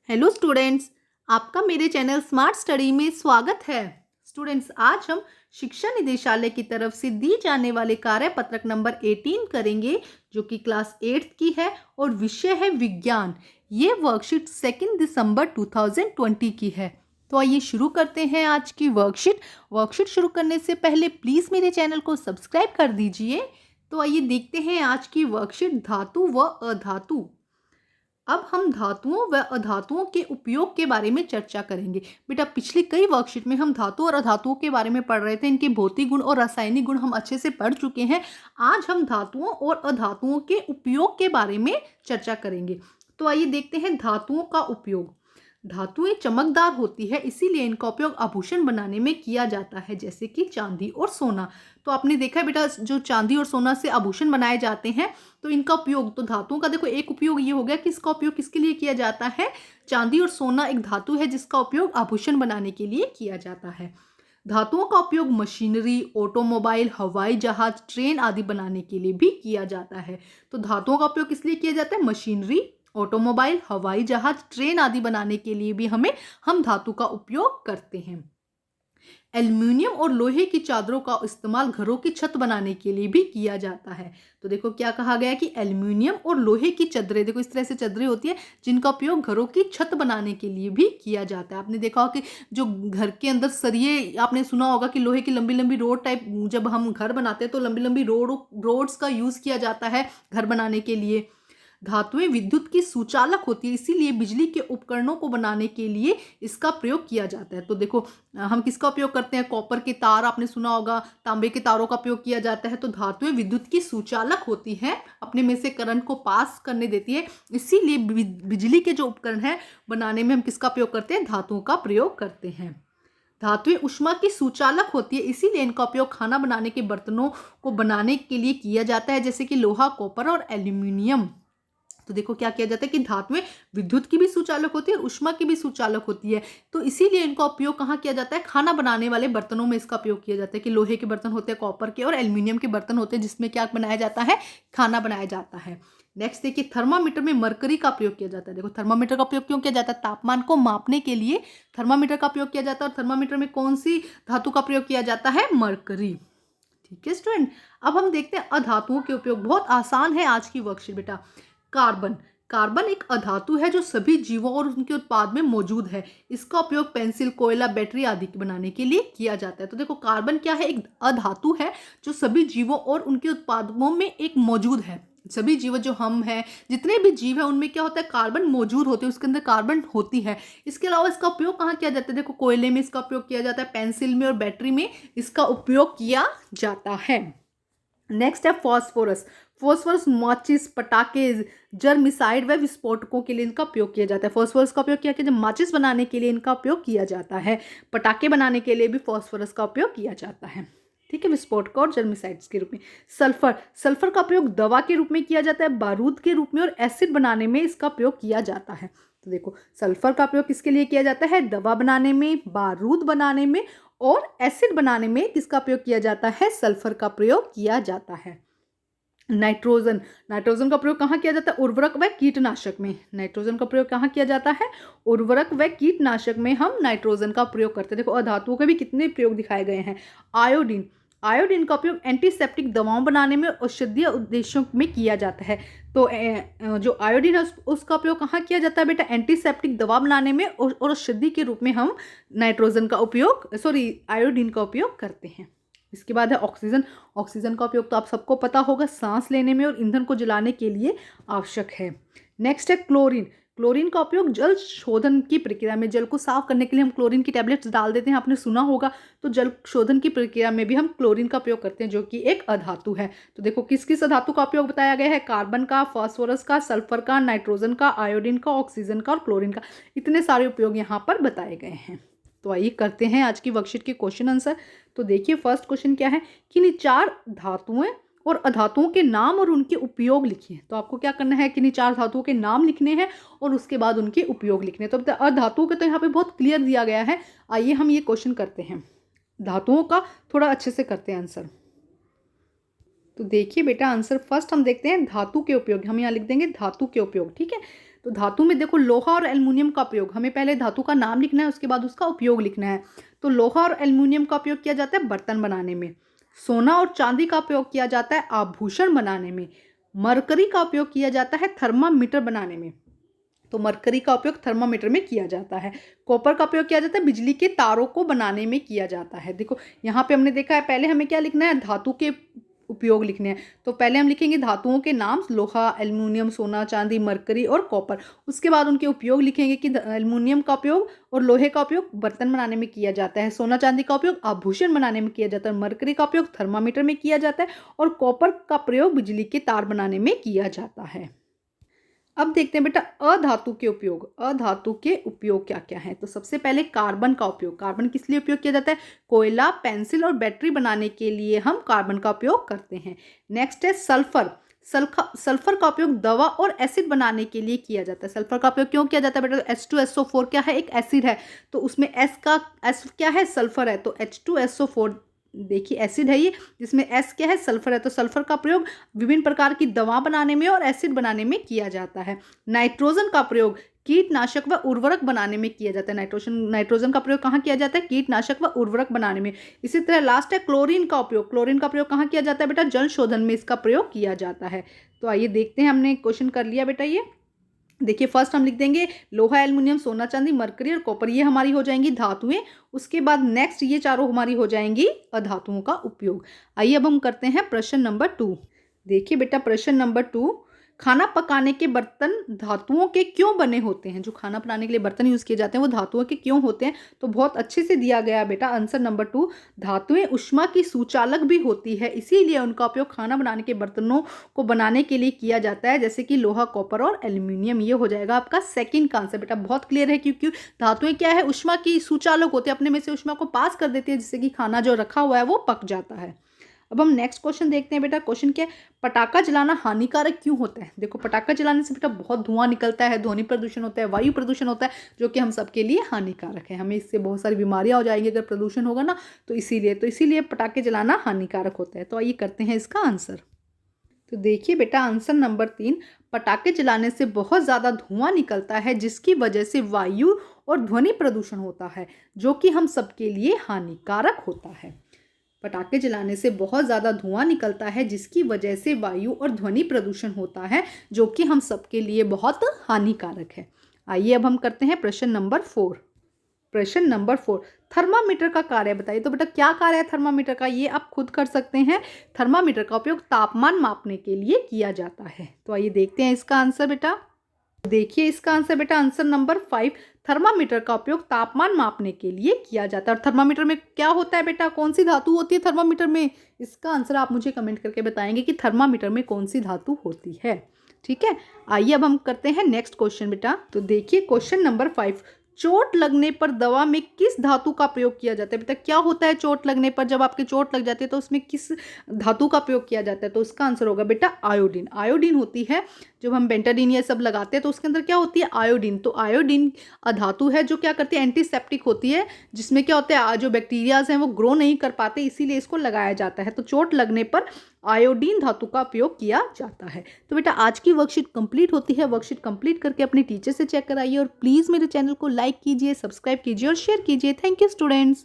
Hello students, आपका मेरे channel smart study में स्वागत है। स्टूडेंट्स, आज हम शिक्षा निदेशालय की तरफ से दी जाने वाले कार्यपत्रक नंबर 18 करेंगे, जो कि क्लास 8th की है और विषय है विज्ञान। ये वर्कशीट 2 दिसंबर 2020 की है। तो आइए शुरू करते हैं आज की वर्कशीट शुरू करने से पहले प्लीज़ मेरे चैनल को सब्सक्राइब कर दीजिए। तो आइए देखते हैं आज की वर्कशीट धातु व अधातु। अब हम धातुओं व अधातुओं के उपयोग के बारे में चर्चा करेंगे। बेटा, पिछली कई वर्कशीट में हम धातु और अधातुओं के बारे में पढ़ रहे थे। इनके भौतिक गुण और रासायनिक गुण हम अच्छे से पढ़ चुके हैं। आज हम धातुओं और अधातुओं के उपयोग के बारे में चर्चा करेंगे। तो आइए देखते हैं धातुओं का उपयोग। धातुएं चमकदार होती है, इसीलिए इनका उपयोग आभूषण बनाने में किया जाता है, जैसे कि चांदी और सोना। तो आपने देखा है बेटा, जो चांदी और सोना से आभूषण बनाए जाते हैं, तो इनका उपयोग, तो धातुओं का देखो एक उपयोग ये हो गया कि इसका उपयोग किसके लिए किया जाता है। चांदी और सोना एक धातु है जिसका उपयोग आभूषण बनाने के लिए किया जाता है। धातुओं का उपयोग मशीनरी, ऑटोमोबाइल, हवाई जहाज, ट्रेन आदि बनाने के लिए भी किया जाता है। तो धातुओं का उपयोग किस लिए किया जाता है? मशीनरी, ऑटोमोबाइल, हवाई जहाज, ट्रेन आदि बनाने के लिए भी हम धातु का उपयोग करते हैं। एल्युमिनियम और लोहे की चादरों का इस्तेमाल घरों की छत बनाने के लिए भी किया जाता है। तो देखो क्या कहा गया कि एल्युमिनियम और लोहे की चादरें, देखो इस तरह से चादरें होती है जिनका उपयोग घरों की छत बनाने के लिए भी किया जाता है। आपने देखा होगा कि जो घर के अंदर सरिये, आपने सुना होगा कि लोहे की लंबी लंबी रोड टाइप, जब हम घर बनाते हैं तो लंबी लंबी रोड्स का यूज किया जाता है घर बनाने के लिए। धातुएं विद्युत की सुचालक होती है, इसीलिए बिजली के उपकरणों को बनाने के लिए इसका प्रयोग किया जाता है। तो देखो हम किसका उपयोग करते हैं? कॉपर के तार, आपने सुना होगा, तांबे के तारों का उपयोग किया जाता है। तो धातुएं विद्युत की सुचालक होती हैं, अपने में से करंट को पास करने देती है, इसीलिए बिजली के जो उपकरण है बनाने में हम किसका प्रयोग करते हैं? धातुओं का प्रयोग करते हैं। धातुएं ऊष्मा की सुचालक होती है, इसीलिए इनका उपयोग खाना बनाने के बर्तनों को बनाने के लिए किया जाता है, जैसे कि लोहा, कॉपर और एल्यूमिनियम। तो देखो क्या किया जाता है कि धातुएं विद्युत की भी सुचालक होती है और ऊष्मा की भी सुचालक होती है। तो इसीलिए इनका उपयोग कहाँ किया जाता है? खाना बनाने वाले बर्तनों में इसका उपयोग किया जाता है, कि लोहे के बर्तन होते हैं, कॉपर के और एल्यूमिनियम के बर्तन होते हैं, जिसमें क्या बनाया जाता है? खाना बनाया जाता है। नेक्स्ट देखिए, थर्मामीटर में मरकरी का प्रयोग किया जाता है। देखो थर्मामीटर का उपयोग क्यों किया जाता है? तापमान को मापने के लिए थर्मामीटर का प्रयोग किया जाता है। और थर्मामीटर में कौन सी धातु का प्रयोग किया जाता है? मरकरी। ठीक है स्टूडेंट, अब हम देखते हैं अधातुओं के उपयोग। बहुत आसान है आज की वर्कशीट बेटा। कार्बन। कार्बन एक अधातु है जो सभी जीवों और उनके उत्पाद में मौजूद है। इसका उपयोग पेंसिल, कोयला, बैटरी आदि बनाने के लिए किया जाता है। तो देखो कार्बन क्या है? एक अधातु है जो सभी जीवों और उनके उत्पादों में एक मौजूद है। सभी जीव जो हम हैं, जितने भी जीव हैं, उनमें क्या होता है? कार्बन मौजूद होते हैं, उसके अंदर कार्बन होती है। इसके अलावा इसका उपयोग कहाँ किया जाता है? देखो कोयले में इसका उपयोग किया जाता है, पेंसिल में और बैटरी में इसका उपयोग किया जाता है। नेक्स्ट है फॉस्फोरस। फॉस्फोरस माचिस, पटाखे, जर्मिसाइड व विस्फोटकों के लिए इनका उपयोग किया जाता है। फॉस्फोरस का उपयोग किया जाता है माचिस बनाने के लिए, इनका उपयोग किया जाता है। पटाखे बनाने के लिए भी फॉस्फोरस का उपयोग किया जाता है। ठीक है, विस्फोटक और जर्मिसाइड्स के रूप में। सल्फर। सल्फर का प्रयोग दवा के रूप में किया जाता है, बारूद के रूप में और एसिड बनाने में इसका प्रयोग किया जाता है। तो देखो सल्फर का प्रयोग किसके लिए किया जाता है? दवा बनाने में, बारूद बनाने में और एसिड बनाने में किसका प्रयोग किया जाता है? सल्फर का प्रयोग किया जाता है। नाइट्रोजन। नाइट्रोजन का प्रयोग कहाँ किया जाता है? उर्वरक व कीटनाशक में। नाइट्रोजन का प्रयोग कहाँ किया जाता है? उर्वरक व कीटनाशक में हम नाइट्रोजन का प्रयोग करते हैं। देखो अधातुओं के भी कितने प्रयोग दिखाए गए हैं। आयोडीन। आयोडीन का उपयोग एंटीसेप्टिक दवाओं बनाने में औषधीय उद्देश्यों में किया जाता है। तो जो आयोडीन है उसका उपयोग कहाँ किया जाता है बेटा? एंटीसेप्टिक दवा बनाने में और औषधि के रूप में हम नाइट्रोजन का उपयोग, आयोडीन का उपयोग करते हैं। इसके बाद है ऑक्सीजन। ऑक्सीजन का उपयोग तो आप सबको पता होगा, सांस लेने में और ईंधन को जलाने के लिए आवश्यक है। नेक्स्ट है क्लोरीन। क्लोरीन का उपयोग जल शोधन की प्रक्रिया में, जल को साफ करने के लिए हम क्लोरीन की टैबलेट्स डाल देते हैं, आपने सुना होगा। तो जल शोधन की प्रक्रिया में भी हम क्लोरीन का प्रयोग करते हैं, जो कि एक अधातु है। तो देखो किस किस अधातु का उपयोग बताया गया है? कार्बन का, फास्फोरस का, सल्फर का, नाइट्रोजन का, आयोडीन का, ऑक्सीजन का और क्लोरीन का। इतने सारे उपयोग यहाँ पर बताए गए हैं। तो आइए करते हैं आज की वर्कशीट के क्वेश्चन आंसर। तो देखिए फर्स्ट क्वेश्चन क्या है कि इन चार धातुएं और अधातुओं के नाम और उनके उपयोग लिखिए। तो आपको क्या करना है कि इन चार धातुओं के नाम लिखने हैं और उसके बाद उनके उपयोग लिखने हैं। तो अधातुओं के तो यहाँ पे बहुत क्लियर दिया गया है। आइए हम ये क्वेश्चन करते हैं, धातुओं का थोड़ा अच्छे से करते हैं आंसर। तो देखिए बेटा आंसर फर्स्ट हम देखते हैं धातु के उपयोग। हम यहाँ लिख देंगे धातु के उपयोग। ठीक है, तो धातु में देखो लोहा और एल्युमिनियम का उपयोग, हमें पहले धातु का नाम लिखना है, उसके बाद उसका उपयोग लिखना है। तो लोहा और एल्युमिनियम का उपयोग किया जाता है बर्तन बनाने में। सोना और चांदी का उपयोग किया जाता है आभूषण बनाने में। मरकरी का उपयोग किया जाता है थर्मामीटर बनाने में। तो मरकरी का उपयोग थर्मामीटर में किया जाता है। कॉपर का उपयोग किया जाता है बिजली के तारों को बनाने में किया जाता है। देखो यहाँ पे हमने देखा है, पहले हमें क्या लिखना है, धातु के उपयोग लिखने हैं। तो पहले हम लिखेंगे धातुओं के नाम, लोहा, एल्युमिनियम, सोना, चांदी, मरकरी और कॉपर। उसके बाद उनके उपयोग लिखेंगे कि एल्युमिनियम का उपयोग और लोहे का उपयोग बर्तन बनाने में किया जाता है, सोना चांदी का उपयोग आभूषण बनाने में किया जाता है, मरकरी का उपयोग थर्मामीटर में किया जाता है और कॉपर का प्रयोग बिजली के तार बनाने में किया जाता है। अब देखते हैं बेटा अधातु के उपयोग। अधातु के उपयोग क्या क्या है? तो सबसे पहले कार्बन का उपयोग। कार्बन किस लिए उपयोग किया जाता है? कोयला, पेंसिल और बैटरी बनाने के लिए हम कार्बन का उपयोग करते हैं। नेक्स्ट है सल्फर। सल्फर का उपयोग दवा और एसिड बनाने के लिए किया जाता है। सल्फर का उपयोग क्यों किया जाता है बेटा? H2SO4 क्या है? एक एसिड है, तो उसमें S क्या है? सल्फर है, तो H2SO4 देखिए एसिड है ये, जिसमें S क्या है? सल्फर है। तो सल्फर का प्रयोग विभिन्न प्रकार की दवा बनाने में और एसिड बनाने में किया जाता है। नाइट्रोजन का प्रयोग कीटनाशक व उर्वरक बनाने में किया जाता है। नाइट्रोजन का प्रयोग कहाँ किया जाता है? कीटनाशक व उर्वरक बनाने में। इसी तरह लास्ट है क्लोरीन का उपयोग। क्लोरीन का प्रयोग कहाँ किया जाता है बेटा? जल शोधन में इसका प्रयोग किया जाता है। तो आइए देखते हैं, हमने क्वेश्चन कर लिया बेटा। ये देखिए फर्स्ट हम लिख देंगे लोहा, एल्युमिनियम, सोना, चांदी, मरकरी और कॉपर, ये हमारी हो जाएंगी धातुएं। उसके बाद नेक्स्ट ये चारों हमारी हो जाएंगी अधातुओं का उपयोग। आइए अब हम करते हैं प्रश्न नंबर 2। देखिए बेटा प्रश्न नंबर 2, खाना पकाने के बर्तन धातुओं के क्यों बने होते हैं? जो खाना बनाने के लिए बर्तन यूज किए जाते हैं वो धातुओं के क्यों होते हैं? तो बहुत अच्छे से दिया गया बेटा आंसर नंबर 2। धातुएं उष्मा की सुचालक भी होती है, इसीलिए उनका उपयोग खाना बनाने के बर्तनों को बनाने के लिए किया जाता है, जैसे कि लोहा, कॉपर और एल्यूमिनियम। ये हो जाएगा आपका सेकंड का आंसर बेटा। बहुत क्लियर है, क्योंकि धातुएं क्या है? उष्मा की सुचालक होते हैं, अपने में से उष्मा को पास कर देती है, जिससे कि खाना जो रखा हुआ है वो पक जाता है। अब हम नेक्स्ट क्वेश्चन देखते हैं बेटा। क्वेश्चन क्या है? पटाखा जलाना हानिकारक क्यों होता है? देखो पटाखा जलाने से बेटा बहुत धुआं निकलता है, ध्वनि प्रदूषण होता है, वायु प्रदूषण होता है, जो कि हम सबके लिए हानिकारक है। हमें इससे बहुत सारी बीमारियां हो जाएंगी अगर प्रदूषण होगा ना, तो इसीलिए पटाखे जलाना हानिकारक होता है। तो आइए करते हैं इसका आंसर। तो देखिए बेटा आंसर नंबर 3, पटाखे जलाने से बहुत ज़्यादा धुआं निकलता है, जिसकी वजह से वायु और ध्वनि प्रदूषण होता है, जो कि हम सबके लिए हानिकारक होता है। पटाखे जलाने से बहुत ज़्यादा धुआं निकलता है, जिसकी वजह से वायु और ध्वनि प्रदूषण होता है, जो कि हम सबके लिए बहुत हानिकारक है। आइए अब हम करते हैं प्रश्न नंबर 4। प्रश्न नंबर 4, थर्मामीटर का कार्य बताइए। तो बेटा क्या कार्य है थर्मामीटर का? ये आप खुद कर सकते हैं। थर्मामीटर का उपयोग तापमान मापने के लिए किया जाता है। तो आइए देखते हैं इसका आंसर बेटा। देखिए इसका आंसर बेटा आंसर नंबर 5, थर्मामीटर का उपयोग तापमान मापने के लिए किया जाता है। और थर्मामीटर में क्या होता है बेटा? कौन सी धातु होती है थर्मामीटर में? इसका आंसर आप मुझे कमेंट करके बताएंगे कि थर्मामीटर में कौन सी धातु होती है। ठीक है, आइए अब हम करते हैं नेक्स्ट क्वेश्चन बेटा। तो देखिए क्वेश्चन नंबर 5, चोट लगने पर दवा में किस धातु का प्रयोग किया जाता है? बेटा क्या होता है चोट लगने पर? जब आपके चोट लग जाती है तो उसमें किस धातु का प्रयोग किया जाता है? तो उसका आंसर होगा बेटा आयोडीन। आयोडीन होती है, जब हम बेंटाडीन ये सब लगाते हैं तो उसके अंदर क्या होती है? आयोडीन। तो आयोडीन अधातु है जो क्या करती है? एंटीसेप्टिक होती है, जिसमें क्या होता है जो बैक्टीरियाज हैं वो ग्रो नहीं कर पाते, इसीलिए इसको लगाया जाता है। तो चोट लगने पर आयोडीन धातु का उपयोग किया जाता है। तो बेटा आज की वर्कशीट कंप्लीट होती है। वर्कशीट कंप्लीट करके अपने टीचर से चेक कराइए और प्लीज़ मेरे चैनल को लाइक कीजिए, सब्सक्राइब कीजिए और शेयर कीजिए। Thank you students.